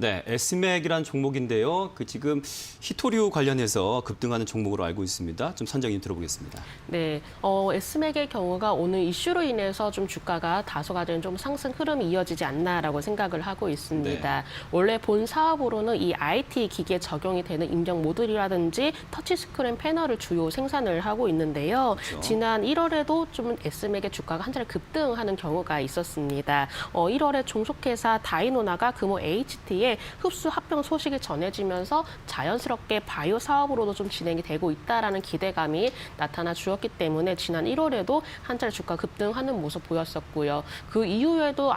네, S맥이란 종목인데요. 지금 히토류 관련해서 급등하는 종목으로 알고 있습니다. 좀 선정인 들어보겠습니다. 네, S맥의 경우가 오늘 이슈로 인해서 좀 주가가 다소가 좀 상승 흐름이 이어지지 않나라고 생각을 하고 있습니다. 네. 원래 본 사업으로는 이 IT 기기에 적용이 되는 입력 모듈이라든지 터치스크린 패널을 주요 생산을 하고 있는데요. 그렇죠. 지난 1월에도 좀 S맥의 주가가 한 차례 급등하는 경우가 있었습니다. 1월에 종속회사 다이노나가 금호 HT에 흡수 합병 소식이 전해지면서 자연스럽게 바이오 사업으로도 좀 진행이 되고 있다라는 기대감이 나타나 주었기 때문에 지난 1월에도 한 차례 주가 급등하는 모습 보였었고요. 그 이후에도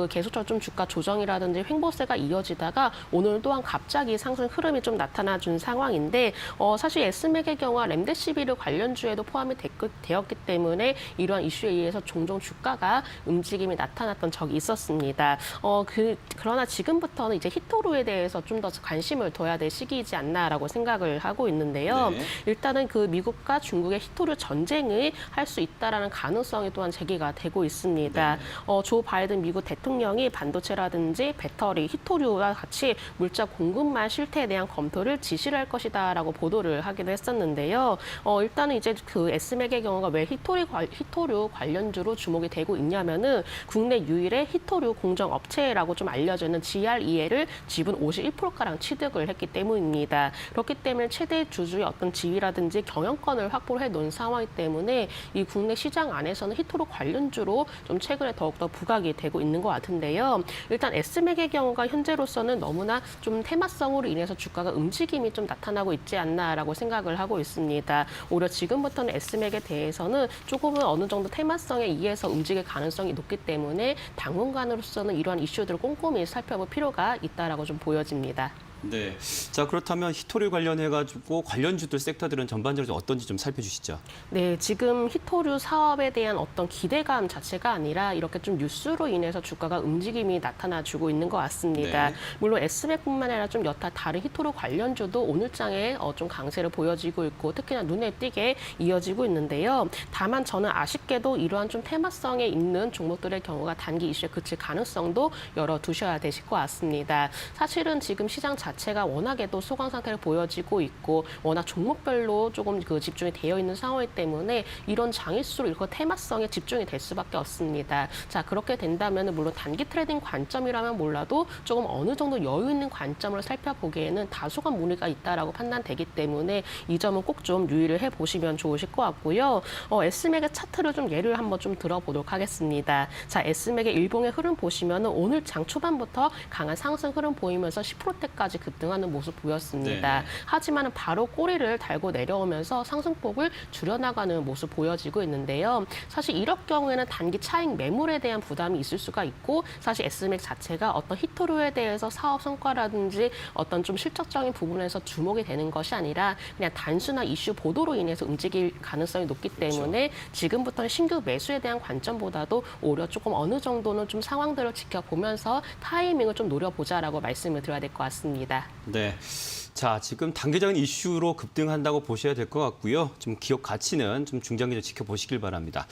계속적으로 좀 주가 조정이라든지 횡보세가 이어지다가 오늘 또한 갑자기 상승 흐름이 좀 나타나 준 상황인데 사실 S맥의 경우와 렘데시비르 관련주에도 포함이 되었기 때문에 이러한 이슈에 의해서 종종 주가가 움직임이 나타났던 적이 있었습니다. 그러나 지금부터는 이제 히토루에 대해서 좀 더 관심을 둬야 될 시기이지 않나라고 생각을 하고 있는데요. 네. 일단은 그 미국과 중국의 히토류 전쟁을 할 수 있다라는 가능성이 또한 제기가 되고 있습니다. 네. 조 바이든 미국 대통령이 반도체라든지 배터리, 히토류와 같이 물자 공급망 실태에 대한 검토를 지시를 할 것이다라고 보도를 하기도 했었는데요. 일단은 이제 그 S맥의 경우가 왜 히토류 관련주로 주목이 되고 있냐면은 국내 유일의 히토류 공정 업체라고 좀 알려져 있는 GREL을 지분 51%가량 취득을 했기 때문입니다. 그렇기 때문에 최대 주주의 어떤 지위라든지 경영권을 확보해 놓은 상황이기 때문에 이 국내 시장 안에서는 히토류 관련주로 좀 최근에 더욱더 부각이 되고 있는 것 같은데요. 일단 S맥의 경우가 현재로서는 너무나 좀 테마성으로 인해서 주가가 움직임이 좀 나타나고 있지 않나라고 생각을 하고 있습니다. 오히려 지금부터는 S맥에 대해서는 조금은 어느 정도 테마성에 의해서 움직일 가능성이 높기 때문에 당분간으로서는 이러한 이슈들을 꼼꼼히 살펴볼 필요가 있다라고 좀 보여집니다. 네. 자, 그렇다면 히토류 관련해가지고 관련주들 섹터들은 전반적으로 어떤지 좀 살펴주시죠. 네, 지금 히토류 사업에 대한 어떤 기대감 자체가 아니라 이렇게 좀 뉴스로 인해서 주가가 움직임이 나타나주고 있는 것 같습니다. 네. 물론 S맥뿐만 아니라 좀 여타 다른 히토류 관련주도 오늘장에 좀 강세를 보여지고 있고 특히나 눈에 띄게 이어지고 있는데요. 다만 저는 아쉽게도 이러한 좀 테마성에 있는 종목들의 경우가 단기 이슈에 그칠 가능성도 열어두셔야 되실 것 같습니다. 사실은 지금 시장 자체가 워낙에도 소강 상태를 보여지고 있고 워낙 종목별로 조금 집중이 되어 있는 상황이기 때문에 이런 장일수록 이런 테마성에 집중이 될 수밖에 없습니다. 자, 그렇게 된다면 물론 단기 트레이딩 관점이라면 몰라도 조금 어느 정도 여유 있는 관점으로 살펴보기에는 다소간 무리가 있다라고 판단되기 때문에 이 점은 꼭 좀 유의를 해보시면 좋으실 것 같고요. S맥의 차트를 좀 예를 한번 좀 들어보도록 하겠습니다. 자, S맥의 일봉의 흐름 보시면 오늘 장 초반부터 강한 상승 흐름 보이면서 10%대까지 급등하는 모습 보였습니다. 네. 하지만 바로 꼬리를 달고 내려오면서 상승폭을 줄여나가는 모습 보여지고 있는데요. 사실 이럴 경우에는 단기 차익 매물에 대한 부담이 있을 수가 있고 사실 S맥 자체가 어떤 히토류에 대해서 사업 성과라든지 어떤 좀 실적적인 부분에서 주목이 되는 것이 아니라 그냥 단순한 이슈 보도로 인해서 움직일 가능성이 높기 때문에 지금부터는 신규 매수에 대한 관점보다도 오히려 조금 어느 정도는 좀 상황들을 지켜보면서 타이밍을 좀 노려보자라고 말씀을 드려야 될 것 같습니다. 네. 자, 지금 단기적인 이슈로 급등한다고 보셔야 될 것 같고요. 좀 기업 가치는 좀 중장기적으로 지켜보시길 바랍니다.